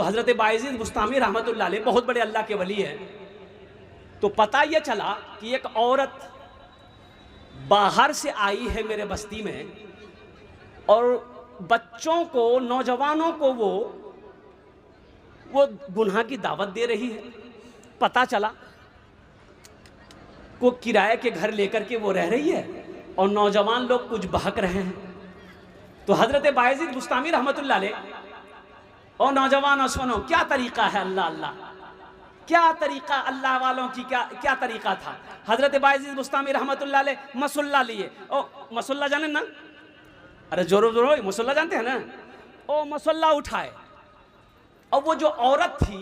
तो हज़रत बायज़ीद बुस्तामी रहमतुल्लाह अलैह बहुत बड़े अल्लाह के वली हैं। तो पता ये चला कि एक औरत बाहर से आई है मेरे बस्ती में और बच्चों को, नौजवानों को वो गुनाह की दावत दे रही है। पता चला को किराए के घर लेकर के वो रह रही है और नौजवान लोग कुछ बहक रहे हैं। तो हज़रत बायज़ीद बुस्तामी रहमतुल्लाह अलैह, और नौजवानों सुनो, क्या तरीक़ा है अल्लाह अल्लाह, क्या तरीक़ा अल्लाह वालों की, क्या तरीक़ा था। हज़रत बायज़ीद बुस्तामी रहमतुल्लाह अलैह मसल्ला लिए। ओ मसल्ला जाने ना, अरे जोरो जोरो मसल्ला जानते हैं ना। ओ मसल्ला उठाए और वो जो औरत थी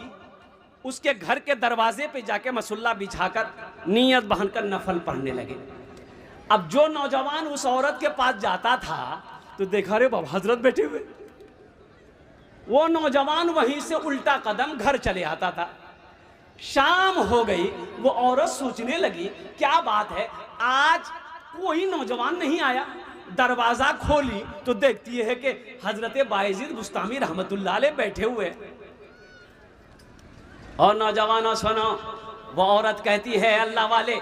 उसके घर के दरवाजे पे जाके मसल्ला बिछाकर नियत बहनकर नफल पढ़ने लगे। अब जो नौजवान उस औरत के पास जाता था तो देखा रे बाबा हजरत बैठे हुए, वो नौजवान वहीं से उल्टा कदम घर चले आता था। शाम हो गई, वो औरत सोचने लगी क्या बात है, आज कोई नौजवान नहीं आया। दरवाजा खोली तो देखती है कि हजरत बायज़ीद बुस्तामी रहमतुल्लाह अलैह बैठे हुए। और नौजवानों सुनो, वो औरत कहती है अल्लाह वाले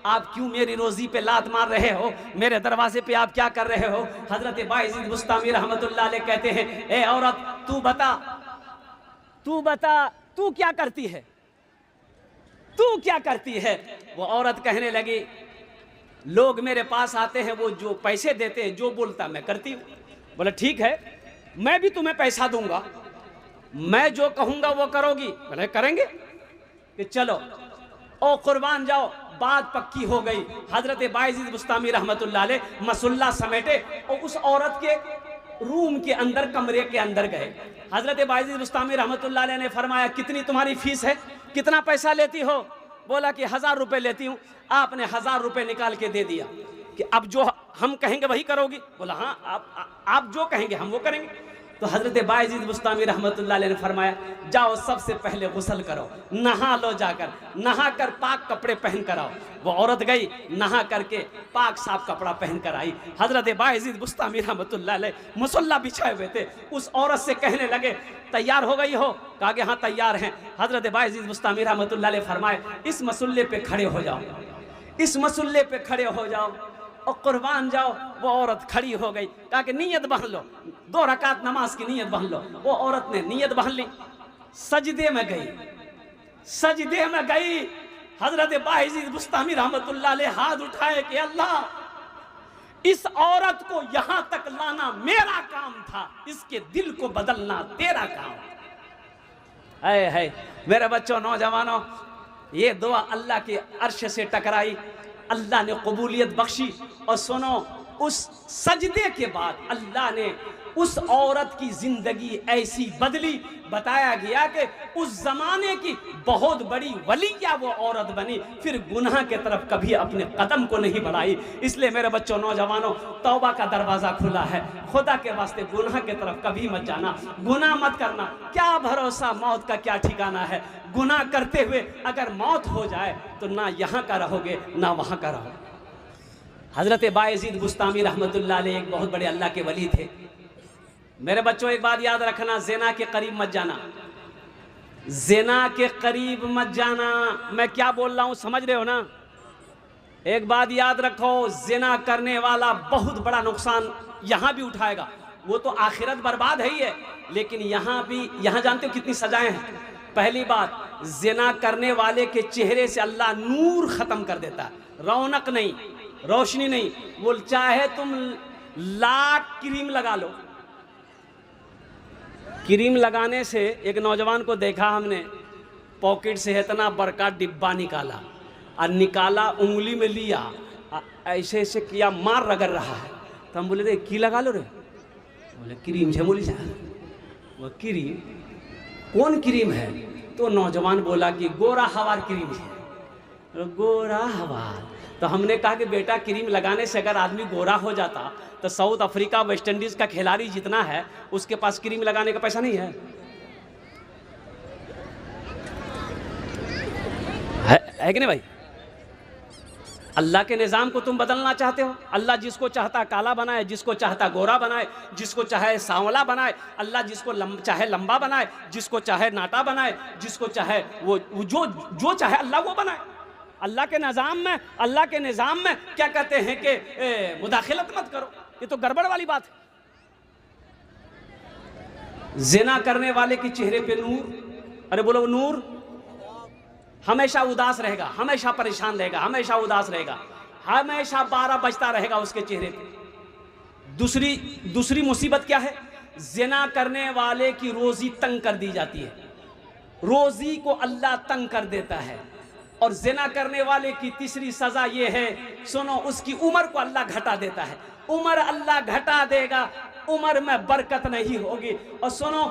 आप क्यों मेरी रोजी पे लात मार रहे हो, मेरे दरवाजे पे आप क्या कर रहे हो। हजरत बायज़ीद बुस्तामी रहमतुल्लाह अलैह कहते हैं ए औरत तू बता तू क्या करती है, तू क्या करती है। वो औरत कहने लगी लोग मेरे पास आते हैं, वो जो पैसे देते हैं, जो बोलता मैं करती हूँ। बोला ठीक है, मैं भी तुम्हें पैसा दूंगा, मैं जो कहूंगा वो करोगी। बोले करेंगे कि चलो ओ कुर्बान जाओ। बात पक्की हो गई। हजरत बायज़ीद बुस्तामी रहमतुल्लाह अलैह मसल्ला समेटे और उस औरत के रूम के अंदर, कमरे के अंदर गए। हजरत बायज़ीद बुस्तामी रहमतुल्लाह अलैह ने फरमाया कितनी तुम्हारी फीस है, कितना पैसा लेती हो। बोला कि 1000 रुपये लेती हूँ। आपने 1000 रुपये निकाल के दे दिया कि अब जो हम कहेंगे वही करोगी। बोला हाँ आप जो कहेंगे हम वो करेंगे। तो हजरत बायज़ीद बुस्तामी रहमतुल्लाह अलैह ने फरमाया जाओ सबसे पहले गुस्ल करो, नहा लो, जाकर नहा कर पाक कपड़े पहन कर आओ। वो औरत गई, नहा करके पाक साफ कपड़ा पहन कर आई। हजरत बायज़ीद बुस्तामी रहमतुल्लाह अलैह मुसल्ला बिछाए हुए थे, उस औरत से कहने लगे तैयार हो गई हो। कहा कि हाँ तैयार हैं। हजरत बायज़ीद बुस्तामी रहमतुल्लाह अलैह फरमाए इस मसल्ले पे खड़े हो जाओ, इस मसल्ले पे खड़े हो जाओ और कुर्बान जाओ। वो औरत खड़ी हो गई। कहा कि नीयत बहन लो, 2 रकात नमाज की नीयत बहन लो। वो औरत ने नीयत बहन ली, सजदे में गई, सजदे में गई। हजरत बायज़ीद बुस्तामी रहमतुल्लाह अलैह हाथ उठाए कि अल्लाह इस औरत को यहां तक लाना मेरा काम था, इसके दिल को बदलना तेरा काम है। मेरे बच्चों, नौजवानों, ये दुआ अल्लाह के अर्श से टकराई, अल्लाह ने कबूलियत बख्शी। और सुनो, उस सजदे के बाद अल्लाह ने उस औरत की जिंदगी ऐसी बदली, बताया गया कि उस जमाने की बहुत बड़ी वलिया वो औरत बनी, फिर गुनाह के तरफ कभी अपने कदम को नहीं बढ़ाई। इसलिए मेरे बच्चों, नौजवानों, तौबा का दरवाज़ा खुला है। खुदा के वास्ते गुनाह के तरफ कभी मत जाना, गुनाह मत करना। क्या भरोसा मौत का, क्या ठिकाना है। गुनाह करते हुए अगर मौत हो जाए तो ना यहाँ का रहोगे ना वहाँ का रहोगे। हज़रत बायज़ीद बुस्तामी रहमतुल्लाह अलैह एक बहुत बड़े अल्लाह के वली थे। मेरे बच्चों, एक बात याद रखना, ज़िना के करीब मत जाना, ज़िना के करीब मत जाना। मैं क्या बोल रहा हूँ समझ रहे हो ना। एक बात याद रखो, ज़िना करने वाला बहुत बड़ा नुकसान यहाँ भी उठाएगा। वो तो आखिरत बर्बाद है ही है, लेकिन यहाँ भी, यहाँ जानते हो कितनी सजाएं हैं। पहली बात, ज़िना करने वाले के चेहरे से अल्लाह नूर ख़त्म कर देता है, रौनक नहीं, रोशनी नहीं। वो चाहे तुम लाख क्रीम लगा लो, क्रीम लगाने से, एक नौजवान को देखा हमने, पॉकेट से इतना बड़का डिब्बा निकाला और निकाला, उंगली में लिया, ऐसे ऐसे किया, मार रगड़ रहा है। तो हम बोले रे की लगा लो रे। बोले क्रीम है। बोली वो क्रीम कौन क्रीम है। तो नौजवान बोला कि गोरा हवार क्रीम है। गोरा हवार। तो हमने कहा कि बेटा, क्रीम लगाने से अगर आदमी गोरा हो जाता तो साउथ अफ्रीका, वेस्ट इंडीज का खिलाड़ी जितना है उसके पास क्रीम लगाने का पैसा नहीं है, है कि नहीं भाई। अल्लाह के निज़ाम को तुम बदलना चाहते हो। अल्लाह जिसको चाहता काला बनाए, जिसको चाहता गोरा बनाए, जिसको चाहे सांवला बनाए। अल्लाह जिसको चाहे लंबा बनाए, जिसको चाहे नाटा बनाए, जिसको चाहे वो जो चाहे अल्लाह वो बनाए। अल्लाह के निज़ाम में क्या कहते हैं कि मुदाखलत मत करो, ये तो गड़बड़ वाली बात है। ज़िना करने वाले के चेहरे पे नूर, अरे बोलो नूर, हमेशा उदास रहेगा, हमेशा परेशान रहेगा, हमेशा उदास रहेगा, हमेशा 12 बजता रहेगा उसके चेहरे पे। दूसरी मुसीबत क्या है? ज़िना करने वाले की रोज़ी तंग कर दी जाती है, रोज़ी को अल्लाह तंग कर देता है। और ज़िना करने वाले की तीसरी सज़ा ये है, सुनो, उसकी उम्र को अल्लाह घटा देता है। उम्र अल्लाह घटा देगा, उम्र में बरकत नहीं होगी। और सुनो,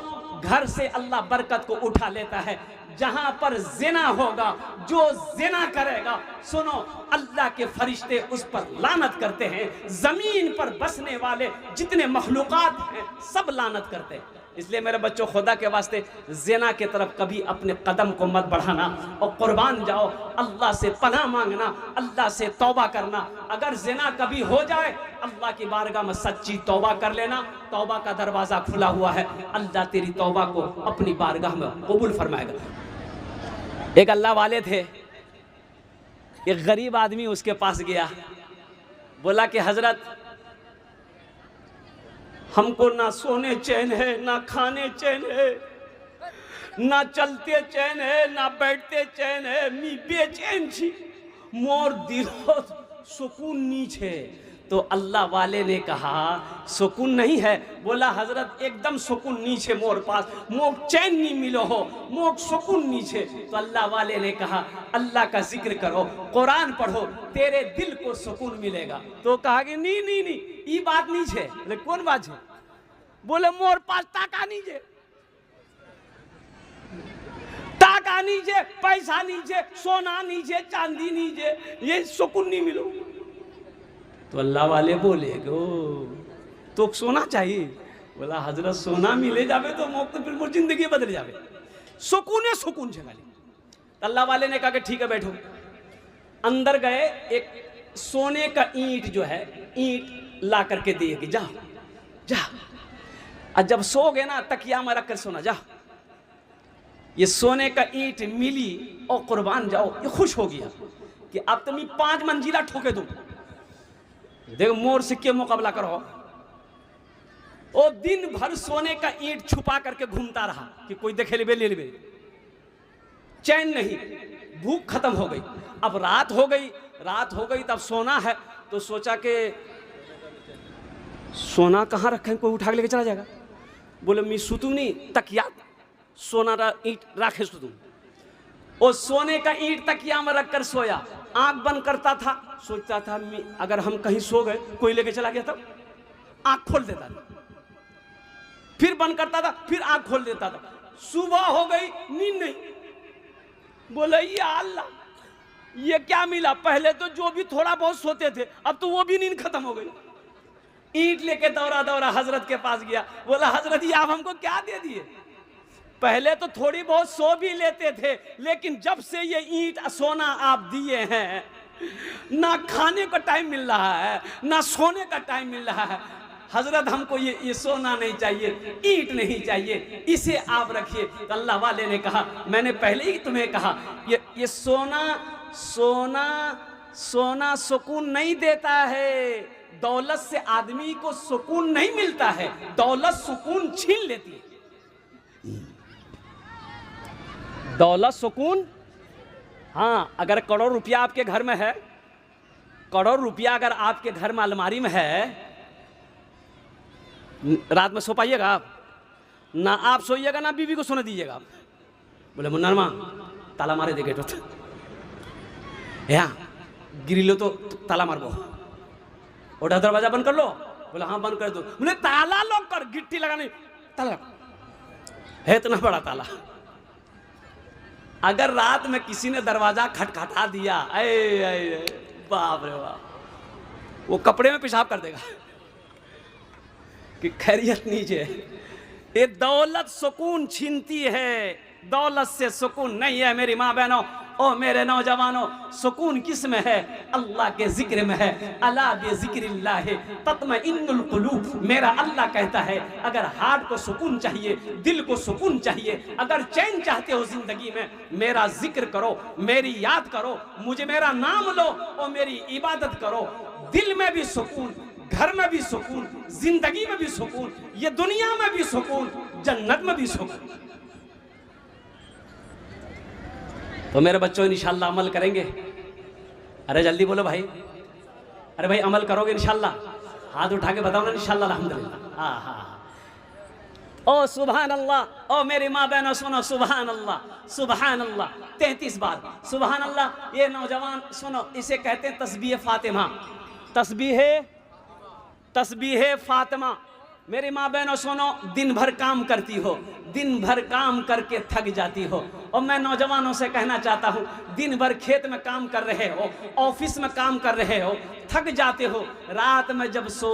घर से अल्लाह बरकत को उठा लेता है। जहां पर ज़िना होगा, जो ज़िना करेगा, सुनो, अल्लाह के फरिश्ते उस पर लानत करते हैं। ज़मीन पर बसने वाले जितने मखलूक़ात हैं सब लानत करते हैं। इसलिए मेरे बच्चों, खुदा के वास्ते ज़िना के तरफ कभी अपने कदम को मत बढ़ाना और कुर्बान जाओ। अल्लाह से पनाह मांगना, अल्लाह से तौबा करना। अगर ज़िना कभी हो जाए, अल्लाह की बारगाह में सच्ची तौबा कर लेना। तौबा का दरवाज़ा खुला हुआ है, अल्लाह तेरी तौबा को अपनी बारगाह में कबूल फरमाएगा। एक अल्लाह वाले थे, एक गरीब आदमी उसके पास गया, बोला कि हजरत, हमको ना सोने चैन है, ना खाने चैन है, ना चलते चैन है, ना बैठते चैन है, मी बेचैन छी, मोर दिलो सुकून नीच है। तो अल्लाह वाले ने कहा, सुकून नहीं है? बोला हजरत, एकदम सुकून नीचे मोर पास, मोक चैन नहीं मिलो हो, मोक सुकून नीचे। तो अल्लाह वाले ने कहा, अल्लाह का जिक्र करो, कुरान पढ़ो, तेरे दिल को सुकून मिलेगा। तो कहा कि नहीं, ये बात नीचे। बोले कौन बात है? बोले मोर पास टाका नीचे, टाका नीचे, पैसा नीचे, सोना नीचे, चांदी नीचे, ये सुकून नहीं मिलो। तो अल्लाह वाले बोले गो, तो सोना चाहिए? बोला हजरत, सोना मिले जावे तो मोक तो फिर मोर जिंदगी बदल जावे, सुकून से खाली। अल्लाह वाले ने कहा कि ठीक है बैठो। अंदर गए, एक सोने का ईंट जो है, ईंट ला करके दिए, जा। और जब सो गए ना, तकिया में रख कर सोना, जा। ये सोने का ईंट मिली और कुर्बान जाओ, ये खुश हो गया कि अब तुम 5 मंजिला ठोके दूं। देखो, मोर सिक्के मुकाबला करो। और दिन भर सोने का ईंट छुपा करके घूमता रहा कि कोई देखे ले ले। चैन नहीं, भूख खत्म हो गई। अब रात हो गई, तब सोना है। तो सोचा कि सोना कहाँ रखें, कोई उठा के लेके चला जाएगा। बोले मी सुतू नहीं, तकिया सोना ईंट राखे सुतू। और सोने का ईंट तकिया में रखकर सोया, आंख बंद करता था, सोचता था अगर हम कहीं सो गए, कोई लेके चला गया, तब आंख खोल देता था, फिर बंद करता था, फिर आंख खोल देता था। सुबह हो गई, नींद नहीं। बोले या अल्लाह, ये क्या मिला? पहले तो जो भी थोड़ा बहुत सोते थे, अब तो वो भी नींद खत्म हो गई। ईंट लेके दौड़ा हजरत के पास गया। बोला हजरत, ये आप हमको क्या दे दिए? पहले तो थोड़ी बहुत सो भी लेते थे, लेकिन जब से ये ईंट सोना आप दिए हैं, ना खाने का टाइम मिल रहा है, ना सोने का टाइम मिल रहा है। हजरत, हमको ये सोना नहीं चाहिए, ईंट नहीं चाहिए, इसे आप रखिए। तो अल्लाह वाले ने कहा, मैंने पहले ही तुम्हें कहा, ये सोना सुकून नहीं देता है। दौलत से आदमी को सुकून नहीं मिलता है, दौलत सुकून छीन लेती है। दौलत सुकून, हाँ, अगर करोड़ रुपया आपके घर में है, करोड़ रुपया अगर आपके घर में अलमारी में है, रात में सो पाइएगा आप? ना आप सोइएगा, ना बीवी को सोने दीजिएगा आप। बोले मुन्ना ताला मारे दे गेट, गिरिलो तो ताला मारबो, ओटा दरवाजा बंद कर लो। बोले हाँ बंद कर दो। बोले ताला लॉक कर, गिट्टी लगाने, ताला है इतना बड़ा ताला। अगर रात में किसी ने दरवाजा खटखटा दिया, ऐ बाप रे बाप, वो कपड़े में पेशाब कर देगा कि खैरियत नीचे। ये दौलत सुकून छीनती है, दौलत से सुकून नहीं है मेरी माँ बहनों। ओ मेरे नौजवानों, सुकून किस में है? अल्लाह के जिक्र में है। अला बिज़िक्रिल्लाह तत्मइन्नुल कुलूब। मेरा अल्लाह कहता है अगर हार्ट को सुकून चाहिए, दिल को सुकून चाहिए, अगर चैन चाहते हो जिंदगी में, मेरा जिक्र करो, मेरी याद करो, मुझे मेरा नाम लो और मेरी इबादत करो। दिल में भी सुकून, घर में भी सुकून, जिंदगी में भी सुकून, ये दुनिया में भी सुकून, जन्नत में भी सुकून। तो मेरे बच्चों इंशाअल्लाह अमल करेंगे? अरे जल्दी बोलो भाई, अरे भाई अमल करोगे इंशाअल्लाह? हाथ उठा के बताओ ना इंशाअल्लाह अल्हम्दुलिल्लाह। हाँ हाँ, ओ सुभान अल्लाह। ओ मेरी माँ बहनों सुनो, सुभान अल्लाह, सुभान अल्लाह 33 बार सुभान अल्लाह। ये नौजवान सुनो, इसे कहते हैं तस्बीह फातिमा, तस्बीह फातिमा। मेरी माँ बहनों सुनो, दिन भर काम करती हो, दिन भर काम करके थक जाती हो, और मैं नौजवानों से कहना चाहता हूँ, दिन भर खेत में काम कर रहे हो, ऑफिस में काम कर रहे हो, थक जाते हो, रात में जब सो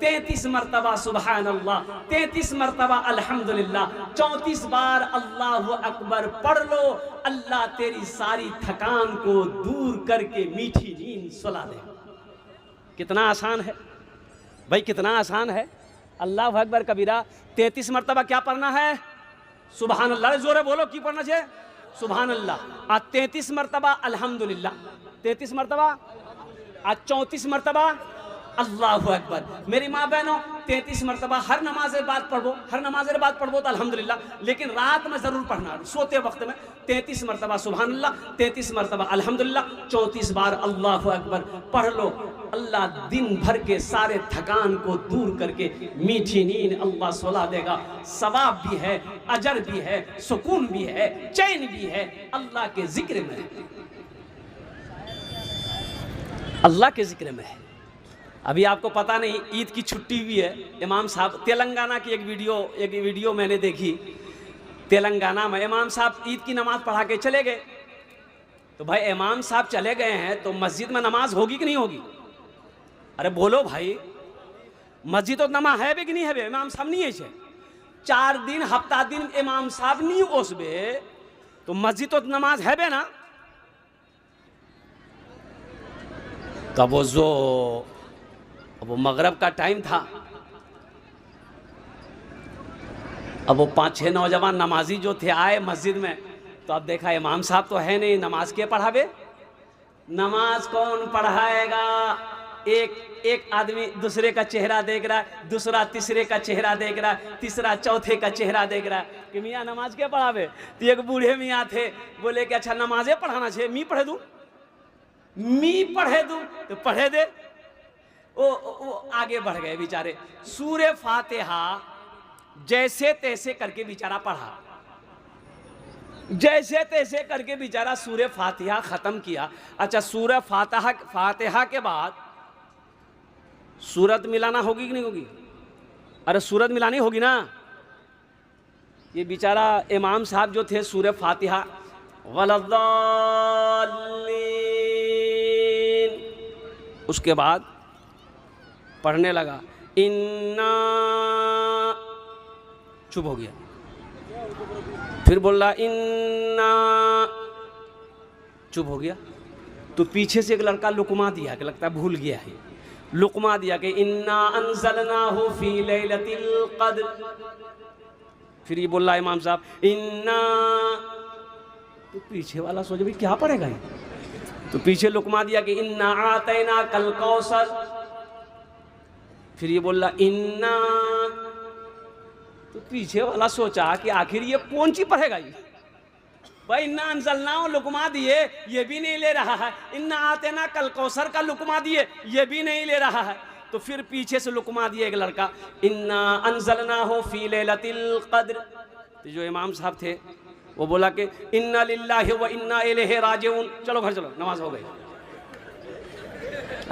33 मरतबा सुभान अल्लाह, 33 मरतबा अल्हम्दुलिल्लाह, 34 बार अल्लाहु अकबर पढ़ लो। अल्लाह तेरी सारी थकान को दूर करके मीठी नींद सुला दे। कितना आसान है भाई, कितना आसान है। अल्लाह अकबर कबीरा 33 मरतबा क्या पढ़ना है? सुभान अल्लाह। जोरे बोलो की पढ़ना चाहिए? सुभान अल्लाह। आज 33 मरतबा अल्हम्दुलिल्लाह, 33 मरतबा, आज 34 मरतबा अल्लाहु अकबर। मेरी माँ बहनों 33 मरतबा हर नमाज के बाद पढ़ो, हर नमाज के बाद पढ़ो तो अल्हम्दुलिल्लाह, लेकिन रात में ज़रूर पढ़ना, सोते वक्त में 33 मरतबा सुभान अल्लाह, 33 मरतबा अल्हम्दुलिल्लाह, 34 बार अल्लाहु अकबर पढ़ लो। अल्लाह दिन भर के सारे थकान को दूर करके मीठी नींद अल्लाह सुला देगा। सवाब भी है, अजर भी है, सुकून भी है, चैन भी है, अल्लाह के जिक्र में है, अल्लाह के जिक्र में है। अभी आपको पता नहीं, ईद की छुट्टी भी है। इमाम साहब तेलंगाना की एक वीडियो मैंने देखी। तेलंगाना में इमाम साहब ईद की नमाज पढ़ा के चले गए। तो भाई इमाम साहब चले गए हैं तो मस्जिद में नमाज होगी कि नहीं होगी? अरे बोलो भाई, मस्जिद तो नमाज है कि नहीं है? इमाम साहब नहीं है 4 दिन हफ्ता दिन इमाम साहब नहीं ओसबे तो मस्जिद तो नमाज है बे ना। तब वो मगरब का टाइम था। अब वो 5-6 नौजवान नमाजी जो थे आए मस्जिद में, तो अब देखा इमाम साहब तो है नहीं, नमाज के पढ़ावे? नमाज कौन पढ़ाएगा? एक आदमी दूसरे का चेहरा देख रहा है, दूसरा तीसरे का चेहरा देख रहा है, तीसरा चौथे का चेहरा देख रहा है कि मियाँ नमाज के पढ़ावे। तो एक बूढ़े मियाँ थे, बोले कि अच्छा नमाजे पढ़ाना चाहिए, मी पढ़े दूँ, तो पढ़े दे। वो आगे बढ़ गए बेचारे। सूरे फातिहा जैसे तैसे करके बेचारा पढ़ा, जैसे तैसे करके बेचारा सूरे फातिहा खत्म किया। अच्छा, सूरे फातिहा के बाद सूरत मिलाना होगी कि नहीं होगी? अरे सूरत मिलानी होगी ना। ये बेचारा इमाम साहब जो थे सूरे फातिहा वलद्दाल्लीन, उसके बाद पढ़ने लगा इन्ना, चुप हो गया, फिर बोल रहा इन्ना, चुप हो गया। तो पीछे से एक लड़का लुकमा दिया कि लगता है भूल गया है, लुकमा दिया कि इन्ना अंज़लनाहु फी लैलतिल क़द्र। फिर ये बोल रहा इमाम साहब इन्ना, तो पीछे वाला सोचे भाई क्या पढ़ेगा ये, तो पीछे लुकमा दिया कि इन्ना आतैना कल कौसर। फिर ये बोल रहा इन्ना, तो पीछे वाला सोचा कि आखिर ये कौन सी पढ़ेगा ये भाई। इन्ना अंज़लनाहु लुकमा दिए, ये भी नहीं ले रहा है। इन्ना आतैना कल कौसर का लुकमा दिए, ये भी नहीं ले रहा है। तो फिर पीछे से लुकमा दिए एक लड़का इन्ना अंज़लनाहु फी लैलतिल क़द्र। तो जो इमाम साहब थे वो बोला कि इन्ना लिल्लाहि व इन्ना इलैहि राजिऊन। चलो घर चलो, नमाज हो गई।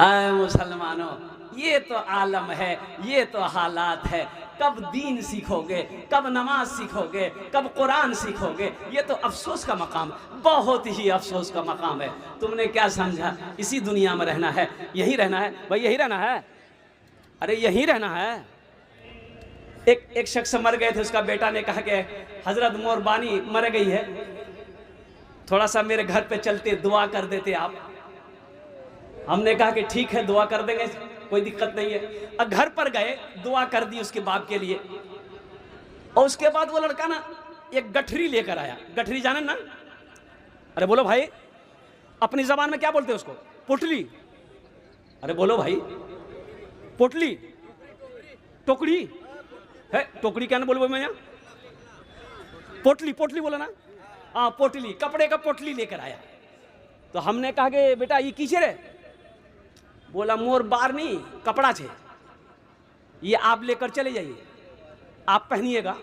आए मुसलमानों, ये तो आलम है, ये तो हालात है। कब दीन सीखोगे, कब नमाज सीखोगे, कब कुरान सीखोगे? ये तो अफसोस का मकाम, बहुत ही अफसोस का मकाम है। तुमने क्या समझा इसी दुनिया में रहना है, यहीं रहना है भाई, यहीं रहना है, अरे यहीं रहना है। एक शख्स मर गए थे, उसका बेटा ने कहा कि हजरत मोर बानी मर गई है, थोड़ा सा मेरे घर पे चलते दुआ कर देते आप। हमने कहा कि ठीक है दुआ कर देंगे, कोई दिक्कत नहीं है। अब घर पर गए, दुआ कर दी उसके बाप के लिए, और उसके बाद वो लड़का ना एक गठरी लेकर आया। गठरी जाने ना? अरे बोलो भाई, अपनी जबान में क्या बोलते हैं उसको? पोटली। अरे बोलो भाई, पोटली, टोकरी है? टोकरी क्या ना बोलो मैं यहाँ? पोटली, पोटली बोला ना? हाँ पोटली, कपड़े का पोटली लेकर आया। तो हमने कहा कि बेटा ये कीचे रे? बोला मोर बार नहीं, कपड़ा छे, ये आप लेकर चले जाइए, आप पहनिएगा।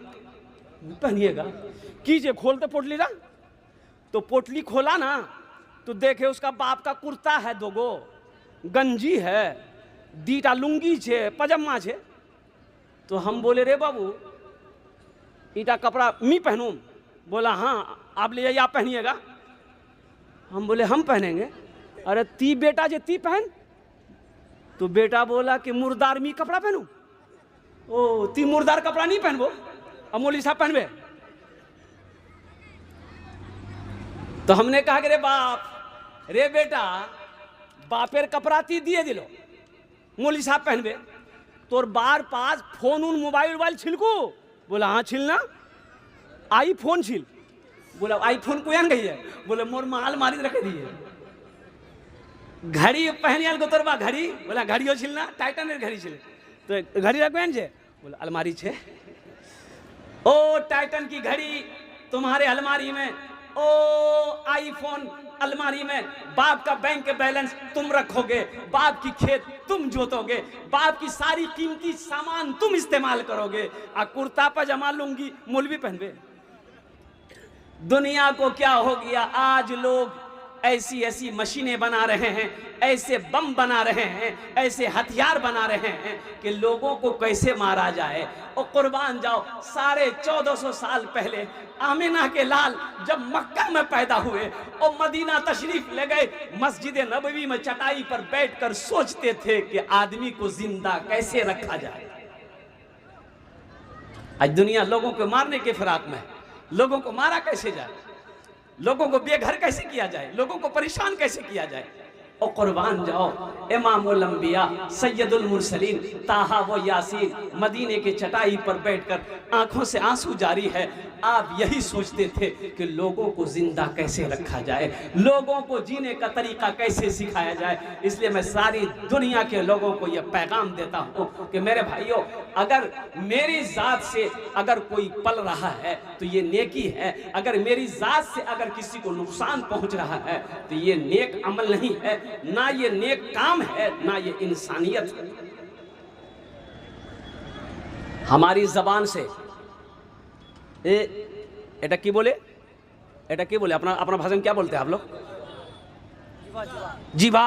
पहनिएगा कीजिए, खोलते पोटली ना। तो पोटली खोला ना तो देखे उसका बाप का कुर्ता है, दोगो गंजी है, दीटा लुंगी छे, पजामा छे। तो हम बोले रे बाबू ईटा कपड़ा मी पहनूं? बोला हाँ आप ले जाइए, आप पहनिएगा। हम बोले हम पहनेंगे। अरे ती बेटा जे ती पहन। तो बेटा बोला कि मुर्दार मी कपड़ा पहनूं? ओ ती मुर्दार कपड़ा नहीं पहनबो, अमोली साहब पहनबे। तो हमने कहा कि रे बाप, रे बेटा बापेर कपड़ा ती दिए दिलो, मोली साहब पहनबे। तोर बार पास फोन उन मोबाइल वोबाइल छिलकू? बोला हाँ छिलना। आई फोन छिल। बोला आई फोन को गई है? बोले मोर माल मारी रखे दी है। घड़ी पहन को तोर बा घड़ी? बोला घड़ियों छिलना, टाइटन घड़ी छिले। तो घड़ी रख छे? बोला अलमारी छे। ओ टाइटन की घड़ी तुम्हारे अलमारी में, ओ आईफोन अलमारी में, बाप का बैंक बैलेंस तुम रखोगे, बाप की खेत तुम जोतोगे, बाप की सारी कीमती सामान तुम इस्तेमाल करोगे, आ कुर्ता पजामा लुंगी मौलवी पहनबे। दुनिया को क्या हो गया, आज लोग ऐसी ऐसी मशीनें बना रहे हैं, ऐसे बम बना रहे हैं, ऐसे हथियार बना रहे हैं कि लोगों को कैसे मारा जाए। और कुर्बान जाओ, 1450 साल पहले आमिना के लाल जब मक्का में पैदा हुए और मदीना तशरीफ ले गए, मस्जिद नबवी में चटाई पर बैठकर सोचते थे कि आदमी को जिंदा कैसे रखा जाए। आज दुनिया लोगों को मारने के फिराक में, लोगों को मारा कैसे जाए, लोगों को बेघर कैसे किया जाए, लोगों को परेशान कैसे किया जाए। और कुर्बान जाओ, इमामुल अंबिया सैयदुल मुरसलीन ताहा व यासीन मदीने के चटाई पर बैठकर आंखों से आंसू जारी है, आप यही सोचते थे कि लोगों को जिंदा कैसे रखा जाए, लोगों को जीने का तरीका कैसे सिखाया जाए। इसलिए मैं सारी दुनिया के लोगों को यह पैगाम देता हूँ कि मेरे भाइयों, अगर मेरी जात से अगर कोई पल रहा है तो ये नेकी है, अगर मेरी जात से अगर किसी को नुकसान पहुंच रहा है तो ये नेक अमल नहीं है, ना ये नेक काम है, ना ये इंसानियत है। हमारी जबान से এটা কি বলে, এটা কি বলে अपना अपना भाषा में क्या बोलते हैं आप लोग? जीवा,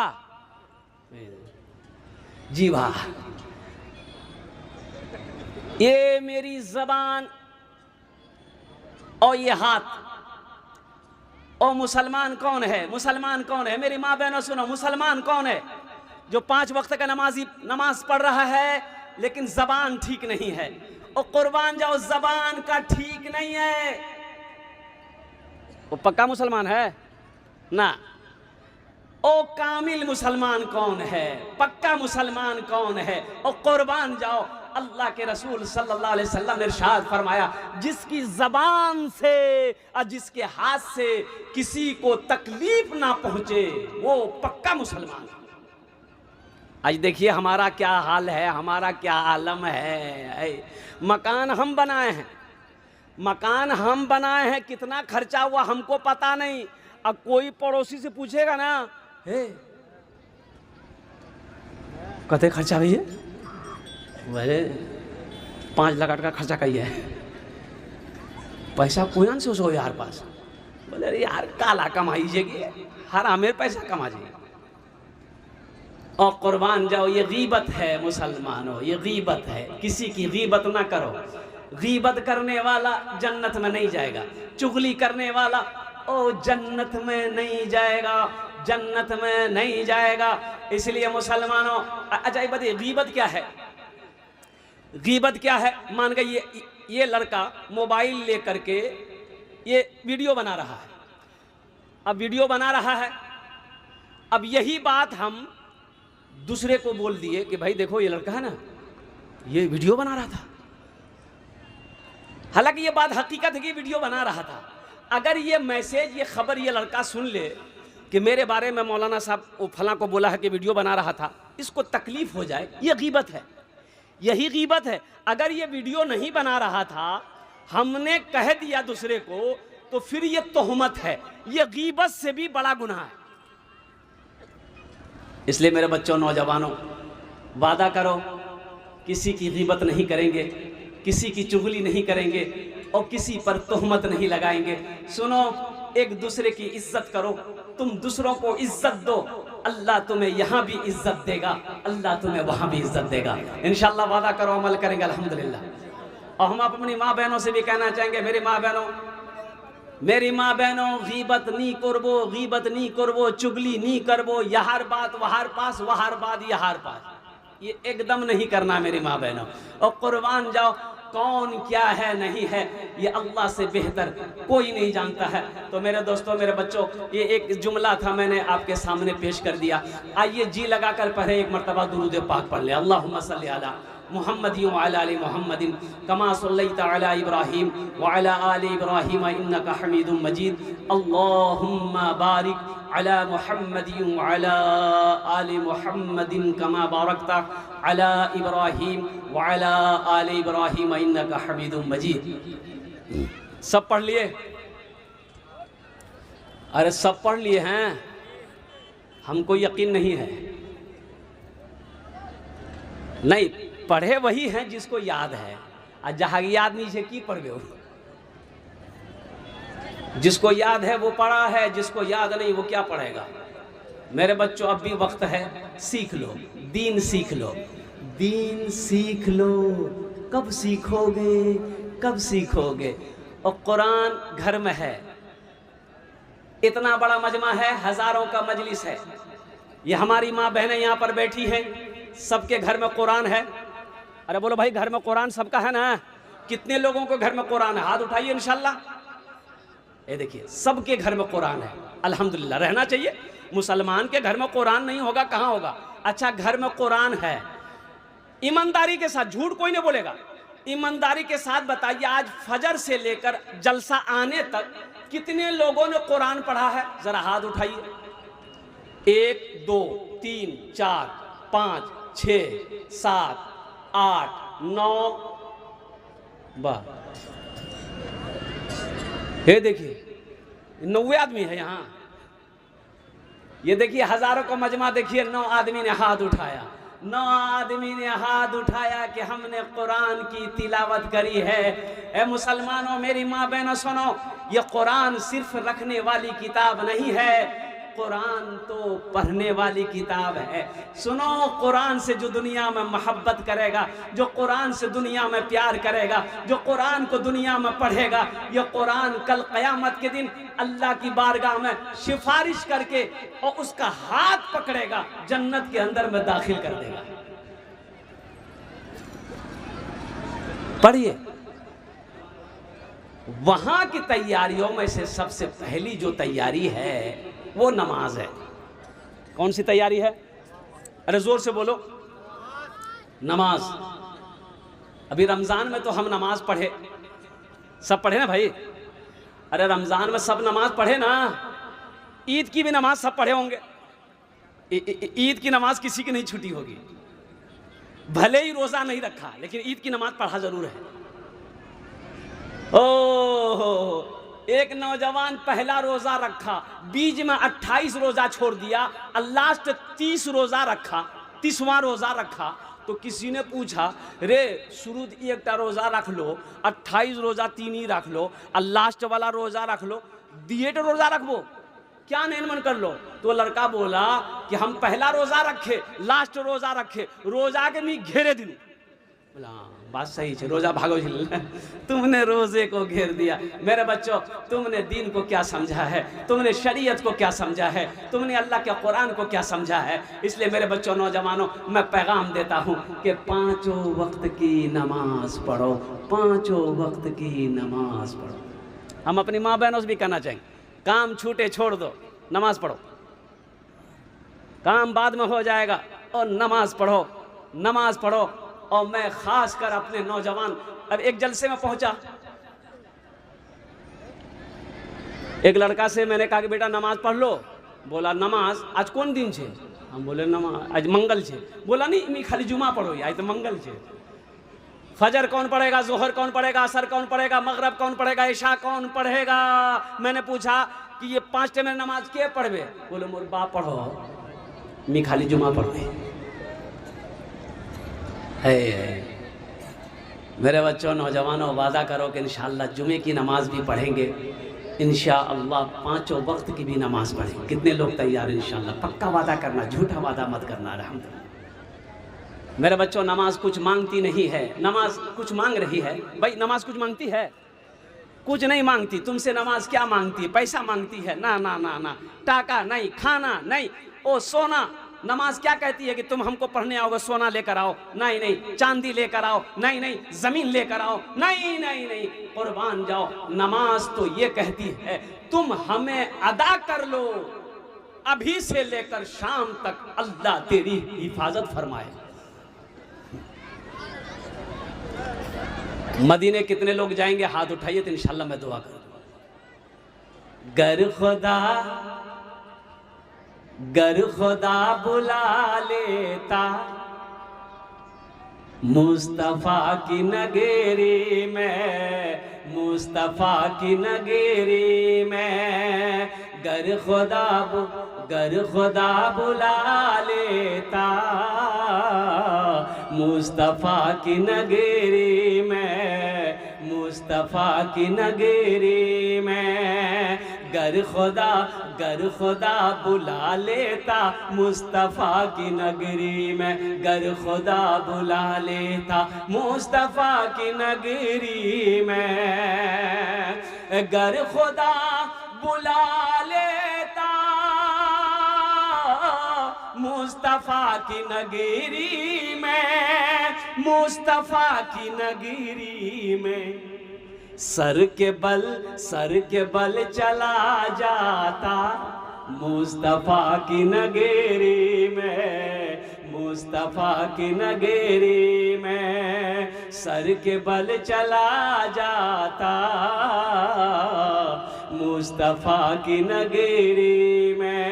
जीवा। ये मेरी जबान और ये हाथ। और मुसलमान कौन है? मुसलमान कौन है? मेरी माँ बहनों सुनो, मुसलमान कौन है? जो 5 वक्त का नमाज पढ़ रहा है लेकिन जबान ठीक नहीं है। और कुर्बान जाओ, जबान का ठीक नहीं है, वो पक्का मुसलमान है ना? ओ कामिल मुसलमान कौन है? पक्का मुसलमान कौन है? और कुर्बान जाओ, अल्लाह के रसूल सल्लल्लाहु अलैहि वसल्लम ने इरशाद फरमाया, जिसकी जबान से और जिसके हाथ से किसी को तकलीफ ना पहुंचे वो पक्का मुसलमान है। आज देखिए हमारा क्या हाल है, हमारा क्या आलम है। मकान हम बनाए हैं, मकान हम बनाए हैं, कितना खर्चा हुआ हमको पता नहीं। अब कोई पड़ोसी से पूछेगा ना, हे कते खर्चा भैया? बोले 5 लाख का खर्चा कही है। पैसा कोई से उसको यार पास? बोले यार काला कमाई जेगी, हरामे पैसा कमा जाएगी। और कुर्बान जाओ, ये गीबत है मुसलमानों, ये गीबत है। किसी की गीबत ना करो। गीबत करने वाला जन्नत में नहीं जाएगा, चुगली करने वाला ओ जन्नत में नहीं जाएगा, जन्नत में नहीं जाएगा। इसलिए मुसलमानों, अच्छा ये बताइए गीबत क्या है? गीबत क्या है? मान गए ये लड़का मोबाइल लेकर के ये वीडियो बना रहा है। अब वीडियो बना रहा है, अब यही बात हम दूसरे को बोल दिए कि भाई देखो ये लड़का है ना, ये वीडियो बना रहा था। हालांकि ये बात हकीकत है कि वीडियो बना रहा था। अगर ये मैसेज, ये खबर ये लड़का सुन ले कि मेरे बारे में मौलाना साहब वो फलां को बोला है कि वीडियो बना रहा था, इसको तकलीफ हो जाए, ये गीबत है, यही गीबत है। अगर ये वीडियो नहीं बना रहा था, हमने कह दिया दूसरे को, तो फिर ये तोहमत है, ये गीबत से भी बड़ा गुनाह है। इसलिए मेरे बच्चों, नौजवानों, वादा करो किसी की गीबत नहीं करेंगे, किसी की चुगली नहीं करेंगे और किसी पर तोहमत नहीं लगाएंगे। सुनो, एक दूसरे की इज्जत करो, तुम दूसरों को इज्जत दो, अल्लाह तुम्हें यहाँ भी इज्जत देगा, अल्लाह तुम्हें वहाँ भी इज्जत देगा। इंशाअल्लाह वादा करो, अमल करेंगे अल्हम्दुलिल्लाह। और हम अपनी माँ बहनों से भी कहना चाहेंगे, मेरी माँ बहनों, गीबत नहीं करबो, गीबत नहीं करबो, चुगली नहीं करबो, यहार बात वहार पास, वहार बात यहार पास, ये एकदम नहीं करना मेरी माँ बहनों। और कुर्बान जाओ, कौन क्या है नहीं है ये अल्लाह से बेहतर कोई नहीं जानता है। तो मेरे दोस्तों, मेरे बच्चों, ये एक जुमला था, मैंने आपके सामने पेश कर दिया। आइए जी लगाकर पढ़े एक मरतबा दुरूद पाक पढ़ ले। अल्लाहुम्मा सल्ली अला मुहम्मदिन व अला आलि मुहम्मदिन कमा सल्लैता अला इब्राहीम व अला आलि इब्राहीम इन्नका हमीदुम मजीद। अल्लाहुम्मा बारिक अला मुहम्मदिन व अला आलि मुहम्मदिन कमा बारकता अला इब्राहीम व अला आलि इब्राहीम इन्नका हमीदुम मजीद। सब पढ़ लिए? अरे सब पढ़ लिए हैं, हमको यकीन नहीं है। नहीं, पढ़े वही हैं जिसको याद है, और जहाँ याद नहीं से की पढ़ हो। जिसको याद है वो पढ़ा है, जिसको याद नहीं वो क्या पढ़ेगा। मेरे बच्चों, अब भी वक्त है, सीख लो, दीन सीख लो, दीन सीख लो। कब सीखोगे, कब सीखोगे? और कुरान घर में है, इतना बड़ा मजमा है, हजारों का मजलिस है, ये हमारी माँ बहनें यहाँ पर बैठी हैं, सबके घर में कुरान है। अरे बोलो भाई, घर में कुरान सबका है ना? कितने लोगों को घर में कुरान है? हाथ उठाइए इंशाल्लाह। ये देखिए, सबके घर में कुरान है, अल्हम्दुलिल्लाह, रहना चाहिए। मुसलमान के घर में कुरान नहीं होगा, कहाँ होगा? अच्छा, घर में कुरान है, ईमानदारी के साथ, झूठ कोई नहीं बोलेगा, ईमानदारी के साथ बताइए, आज फजर से लेकर जलसा आने तक कितने लोगों ने कुरान पढ़ा है? जरा हाथ उठाइए। 1 2 3 4 5 6 7 8 9 12। ये देखिए, 90 आदमी है यहाँ। ये देखिए, हजारों का मजमा देखिए, 9 आदमी ने हाथ उठाया, 9 आदमी ने हाथ उठाया कि हमने कुरान की तिलावत करी है। ए मुसलमानों, मेरी माँ बहनों, सुनो, ये कुरान सिर्फ रखने वाली किताब नहीं है, कुरान तो पढ़ने वाली किताब है। सुनो, कुरान से जो दुनिया में मोहब्बत करेगा, जो कुरान से दुनिया में प्यार करेगा, जो कुरान को दुनिया में पढ़ेगा, ये कुरान कल क़यामत के दिन अल्लाह की बारगाह में सिफारिश करके और उसका हाथ पकड़ेगा, जन्नत के अंदर में दाखिल कर देगा। पढ़िए। वहां की तैयारियों में से सबसे पहली जो तैयारी है वो नमाज है। कौन सी तैयारी है? अरे जोर से बोलो। नमाज। अभी रमजान में तो हम नमाज पढ़े, सब पढ़े ना भाई? अरे रमजान में सब नमाज पढ़े ना, ईद की भी नमाज सब पढ़े होंगे। ईद की नमाज किसी की नहीं छूटी होगी, भले ही रोजा नहीं रखा, लेकिन ईद की नमाज पढ़ा जरूर है। ओह, एक नौजवान पहला रोजा रखा, बीच में 28 रोजा छोड़ दिया, लास्ट 30 रोजा रखा, 30वां रोजा रखा। तो किसी ने पूछा, रे शुरू एक रोजा रख लो, 28 रोजा 3 ही रख लो, और लास्ट वाला रोजा रख लो, दिएट रोजा रखबो, क्या नहीं मन कर लो? तो लड़का बोला कि हम पहला रोजा रखे, लास्ट रोजा रखे, रोजा के नहीं घेरे दिन। बोला बात सही है, रोजा भागो तुमने रोजे को घेर दिया। मेरे बच्चों, तुमने दीन को क्या समझा है, तुमने शरीयत को क्या समझा है, तुमने अल्लाह के कुरान को क्या समझा है। इसलिए मेरे बच्चों, नौजवानों, मैं पैगाम देता हूँ कि पांचों वक्त की नमाज पढ़ो, पांचों वक्त की नमाज पढ़ो। हम अपनी माँ बहनों से भी कहना चाहेंगे, काम छूटे छोड़ दो, नमाज पढ़ो। काम बाद में हो जाएगा और नमाज पढ़ो, नमाज पढ़ो। और मैं खास कर अपने नौजवान, अब एक जलसे में पहुंचा, एक लड़का से मैंने कहा कि बेटा नमाज पढ़ लो। बोला नमाज आज कौन दिन छे? हम बोले नमाज आज मंगल छे। बोला नहीं, मैं खाली जुमा पढ़ो, आज तो मंगल छे। फजर कौन पढ़ेगा, जोहर कौन पढ़ेगा, असर कौन पढ़ेगा, मगरब कौन पढ़ेगा, इशा कौन पढ़ेगा? मैंने पूछा कि ये 5 टाइम नमाज के पढ़वे? बोले मोर बाप पढ़ो, मैं खाली जुमा पढ़ो। है मेरे बच्चों, नौजवानों, वादा करो कि इंशाअल्लाह जुमे की नमाज भी पढ़ेंगे, इंशाअल्लाह पांचों वक्त की भी नमाज पढ़ेंगे। कितने लोग तैयार हैं? इंशाअल्लाह पक्का वादा करना, झूठा वादा मत करना। अल्हम्दुलिल्लाह। मेरे बच्चों, नमाज कुछ मांगती नहीं है, नमाज कुछ मांग रही है। भाई नमाज कुछ मांगती है? कुछ नहीं मांगती। तुमसे नमाज क्या मांगती है? पैसा मांगती है? ना ना ना ना, टाका नहीं, खाना नहीं, ओ सोना। नमाज क्या कहती है कि तुम हमको पढ़ने आओगे, सोना लेकर आओ? नहीं नहीं। चांदी लेकर आओ? नहीं नहीं। जमीन लेकर आओ? नहीं नहीं नहीं। कुर्बान जाओ। नमाज तो ये कहती है तुम हमें अदा कर लो, अभी से लेकर शाम तक अल्लाह तेरी हिफाजत फरमाए। मदीने कितने लोग जाएंगे? हाथ उठाइए तो इंशाल्लाह मैं दुआ करूंगा। गर खुदा बुला लेता मुस्तफा की नगेरी में, मुस्तफा की नगेरी में, गर खुदा बुला लेता मुस्तफा की नगेरी में, मुस्तफा की नगेरी में, गर खुदा बुला लेता मुस्तफा की नगरी में, गर खुदा बुला लेता मुस्तफा की नगरी में, गर खुदा बुला लेता मुस्तफा की नगरी में, मुस्तफा की नगरी में, सर के बल चला जाता मुस्तफा की नगरी में, मुस्तफा की नगरी में, सर के बल चला जाता मुस्तफा की नगरी में।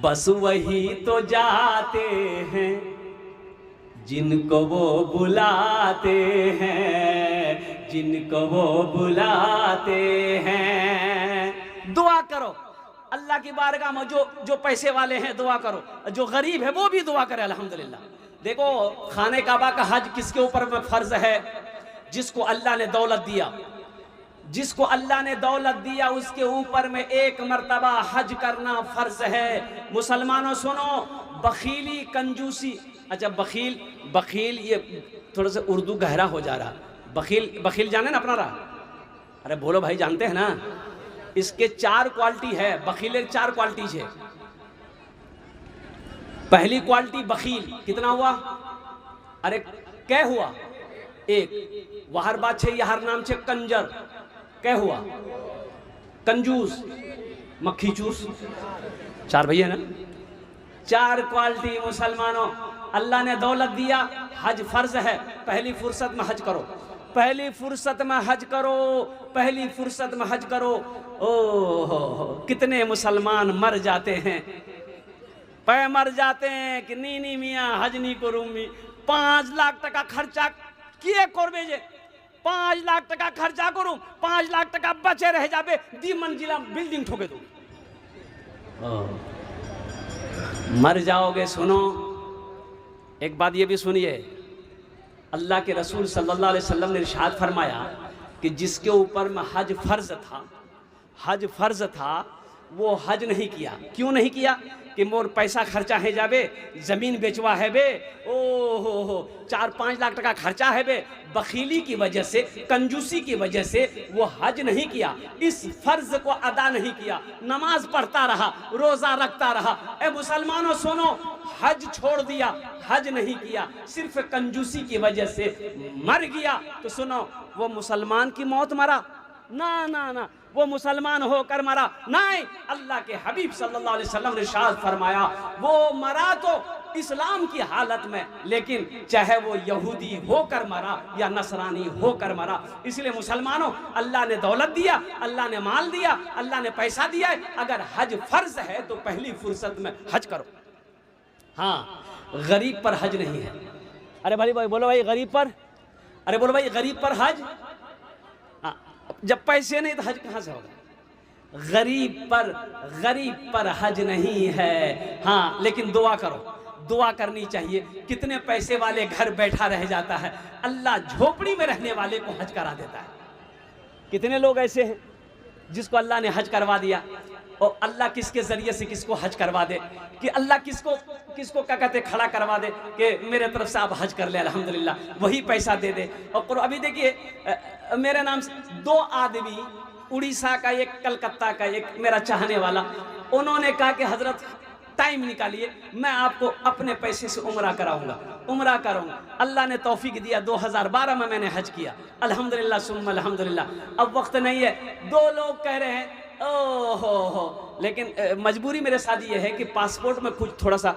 बस वही तो जाते हैं जिनको वो बुलाते हैं, जिनको वो बुलाते हैं। दुआ करो अल्लाह की बारगाह में, जो पैसे वाले हैं दुआ करो, जो गरीब है वो भी दुआ करे। अल्हम्दुलिल्लाह। देखो खाने काबा का हज किसके ऊपर में फर्ज है? जिसको अल्लाह ने दौलत दिया, जिसको अल्लाह ने दौलत दिया उसके ऊपर में एक मर्तबा हज करना फर्ज है। मुसलमानों सुनो, बखीली कंजूसी, अच्छा बखील ये थोड़ा सा उर्दू गहरा हो जा रहा। बखील जाने ना अपना रहा? अरे बोलो भाई, जानते हैं ना? इसके 4 क्वालिटी है। बखील 4 क्वालिटी है। पहली क्वालिटी बखील, कितना हुआ? अरे क्या हुआ? एक वहार बात छे, यार नाम छे कंजर, क्या हुआ? कंजूस, मक्खी चूस। 4 भैया ना? 4 क्वालिटी मुसलमानों। अल्लाह ने दौलत दिया, हज फर्ज है। पहली फुर्सत में हज करो, पहली फुर्सत में हज करो, पहली फुर्सत में हज करो। ओहो, कितने मुसलमान मर जाते हैं, मर जाते हैं कि नी मियाँ हज नहीं करूँगी। 5 लाख टका खर्चा किए करबे जे, 5 लाख टका खर्चा करूँ, 5 लाख टका बचे रह जाबे, 2 मंजिला बिल्डिंग ठोके दो, मर जाओगे। सुनो एक बात ये भी सुनिए, अल्लाह के रसूल सल्लल्लाहु अलैहि वसल्लम ने इरशाद फरमाया कि जिसके ऊपर में हज फर्ज था, वो हज नहीं किया। क्यों नहीं किया? कि मोर पैसा खर्चा है जाबे, जमीन बेचवा है बे, ओ हो 4-5 लाख टका खर्चा है बे। बखीली की वजह से, कंजूसी की वजह से वो हज नहीं किया, इस फर्ज को अदा नहीं किया, नमाज पढ़ता रहा, रोजा रखता रहा। ए मुसलमानों सुनो, हज छोड़ दिया, हज नहीं किया, सिर्फ कंजूसी की वजह से मर गया। तो सुनो, वो मुसलमान की मौत मरा? ना ना ना, वो मुसलमान होकर मरा नहीं। अल्लाह के हबीब सल्लल्लाहु अलैहि वसल्लम ने इरशाद फरमाया, वो मरा तो इस्लाम की हालत में, लेकिन चाहे वो यहूदी होकर मरा या नसरानी होकर मरा। इसलिए मुसलमानों, अल्लाह ने दौलत दिया, अल्लाह ने माल दिया, अल्लाह ने पैसा दिया है, अगर हज फर्ज है तो पहली फुर्सत में हज करो। हाँ, गरीब पर हज नहीं है। अरे भाई बोलो भाई, गरीब पर, अरे बोलो भाई, गरीब पर हज? जब पैसे नहीं तो हज कहां से होगा? गरीब पर हज नहीं है। हाँ, लेकिन दुआ करो, दुआ करनी चाहिए। कितने पैसे वाले घर बैठा रह जाता है, अल्लाह झोपड़ी में रहने वाले को हज करा देता है। कितने लोग ऐसे हैं जिसको अल्लाह ने हज करवा दिया, और अल्लाह किसके जरिए से किसको हज करवा दे, कि अल्लाह किसको क्या कहते खड़ा करवा दे कि मेरे तरफ से आप हज कर ले, अल्हम्दुलिल्लाह, वही पैसा दे दे। और अभी देखिए, मेरे नाम से 2 आदमी, उड़ीसा का एक, कलकत्ता का एक, मेरा चाहने वाला, उन्होंने कहा कि हजरत टाइम निकालिए, मैं आपको अपने पैसे से उम्रा कराऊंगा, उम्रा करूंगा। अल्लाह ने तौफीक दिया, 2012 में मैंने हज किया, अल्हम्दुलिल्लाह सुम्मा अल्हम्दुलिल्लाह। अब वक्त नहीं है। 2 लोग कह रहे हैं ओहो, लेकिन मजबूरी मेरे साथ ये है कि पासपोर्ट में कुछ थोड़ा सा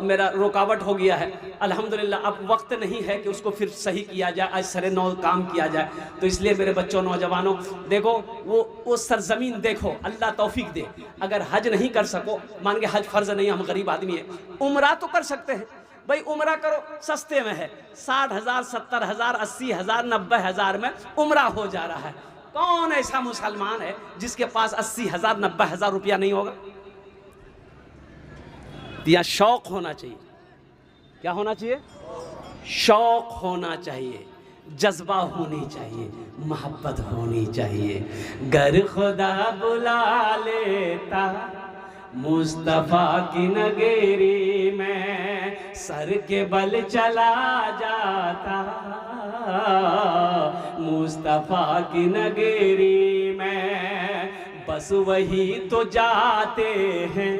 मेरा रुकावट हो गया है। अल्हम्दुलिल्लाह अब वक्त नहीं है कि उसको फिर सही किया जाए, आज सरे नौ काम किया जाए। तो इसलिए मेरे बच्चों, नौजवानों, देखो वो सरजमीन देखो, अल्लाह तौफीक दे। अगर हज नहीं कर सको, मान के हज फर्ज नहीं, हम गरीब आदमी है, उम्रा तो कर सकते हैं भाई। उम्रा करो, सस्ते में है, 60,000, 70,000, 80,000, 90,000 में उम्रा हो जा रहा है। कौन ऐसा मुसलमान है जिसके पास 80,000, 90,000 रुपया नहीं होगा? या शौक होना चाहिए। क्या होना चाहिए? शौक होना चाहिए, जज्बा होनी चाहिए, मोहब्बत होनी चाहिए। गर खुदा बुला लेता मुस्तफा की नगरी में, सर के बल चला जाता मुस्तफा की नगरी में। बस वही तो जाते हैं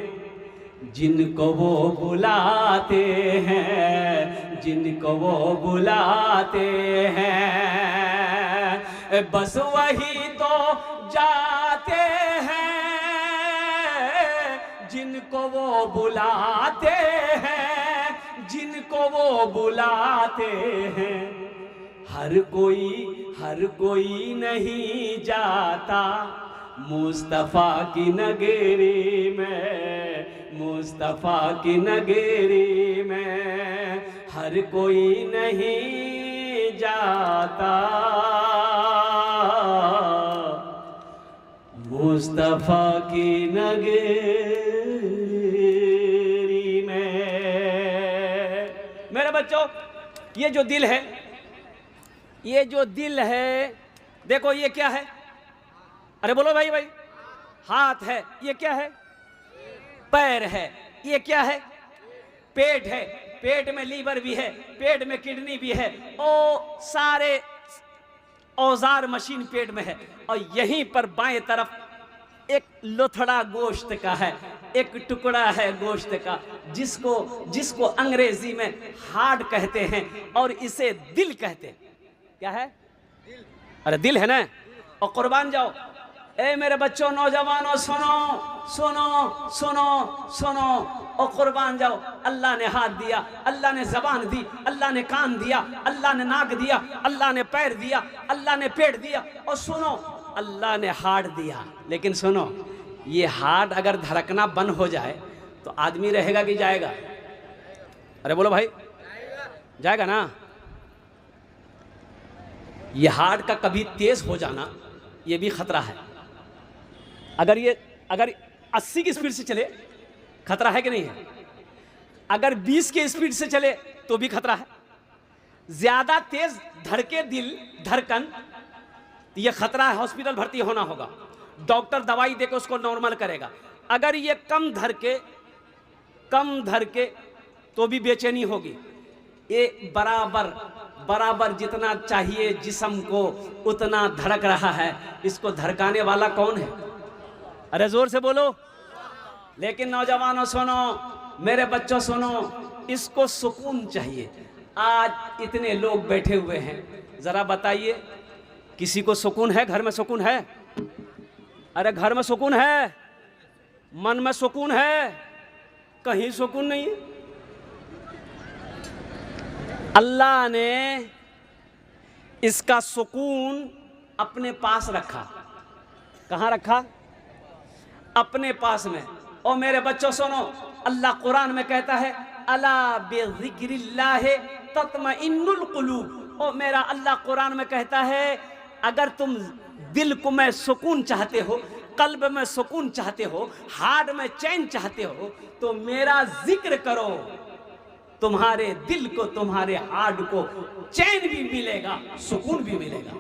जिनको वो बुलाते हैं, जिनको वो बुलाते हैं। बस वही तो जाते हैं जिनको वो बुलाते हैं, जिनको वो बुलाते हैं। हर कोई नहीं जाता मुस्तफा की नगरी में, मुस्तफा की नगरी में। हर कोई नहीं जाता मुस्तफा की नगरी में। मेरे बच्चों, ये जो दिल है, ये जो दिल है, देखो ये क्या है? अरे बोलो भाई, हाथ है, ये क्या है? पैर है, ये क्या है? पेट है, पेट में लीवर भी है, पेट में किडनी भी है, ओ सारे औजार मशीन पेट में है। और यहीं पर बाएं तरफ एक लोथड़ा गोश्त का है, एक टुकड़ा है गोश्त का, जिसको अंग्रेजी में हार्ट कहते हैं और इसे दिल कहते हैं। क्या है? अरे दिल है ना। और कुर्बान जाओ, ए मेरे बच्चों, नौजवानों, सुनो सुनो सुनो सुनो, और कुर्बान जाओ। अल्लाह ने हाथ दिया, अल्लाह ने जबान दी, अल्लाह ने कान दिया, अल्लाह ने नाक दिया, अल्लाह ने पैर दिया, अल्लाह ने पेट दिया, और सुनो, अल्लाह ने हार्ट दिया। लेकिन सुनो, ये हार्ट अगर धड़कना बंद हो जाए तो आदमी रहेगा कि जाएगा? अरे बोलो भाई, जाएगा ना। ये हार्ट का कभी तेज हो जाना, ये भी खतरा है। अगर 80 की स्पीड से चले, खतरा है कि नहीं है? अगर 20 के स्पीड से चले तो भी खतरा है। ज्यादा तेज धड़के दिल, धड़कन, ये खतरा है, हॉस्पिटल भर्ती होना होगा। डॉक्टर दवाई देकर उसको नॉर्मल करेगा। अगर ये कम धर के तो भी बेचैनी होगी। ये बराबर जितना चाहिए जिस्म को उतना धड़क रहा है, इसको धड़काने वाला कौन है? अरे जोर से बोलो। लेकिन नौजवानों सुनो, मेरे बच्चों सुनो, इसको सुकून चाहिए। आज इतने लोग बैठे हुए हैं, जरा बताइए किसी को सुकून है? घर में सुकून है? अरे घर में सुकून है, मन में सुकून है? कहीं सुकून नहीं है। अल्लाह ने इसका सुकून अपने पास रखा। कहाँ रखा? अपने पास में। और मेरे बच्चों सुनो, अल्लाह कुरान में कहता है अला बिज़िक्रिल्लाहि तत्मइन्नुल कुलूब। और मेरा अल्लाह कुरान में कहता है अगर तुम दिल को में सुकून चाहते हो, कल्ब में सुकून चाहते हो, हार्ट में चैन चाहते हो, तो मेरा जिक्र करो, तुम्हारे दिल को, तुम्हारे हार्ट को चैन भी मिलेगा, सुकून भी मिलेगा।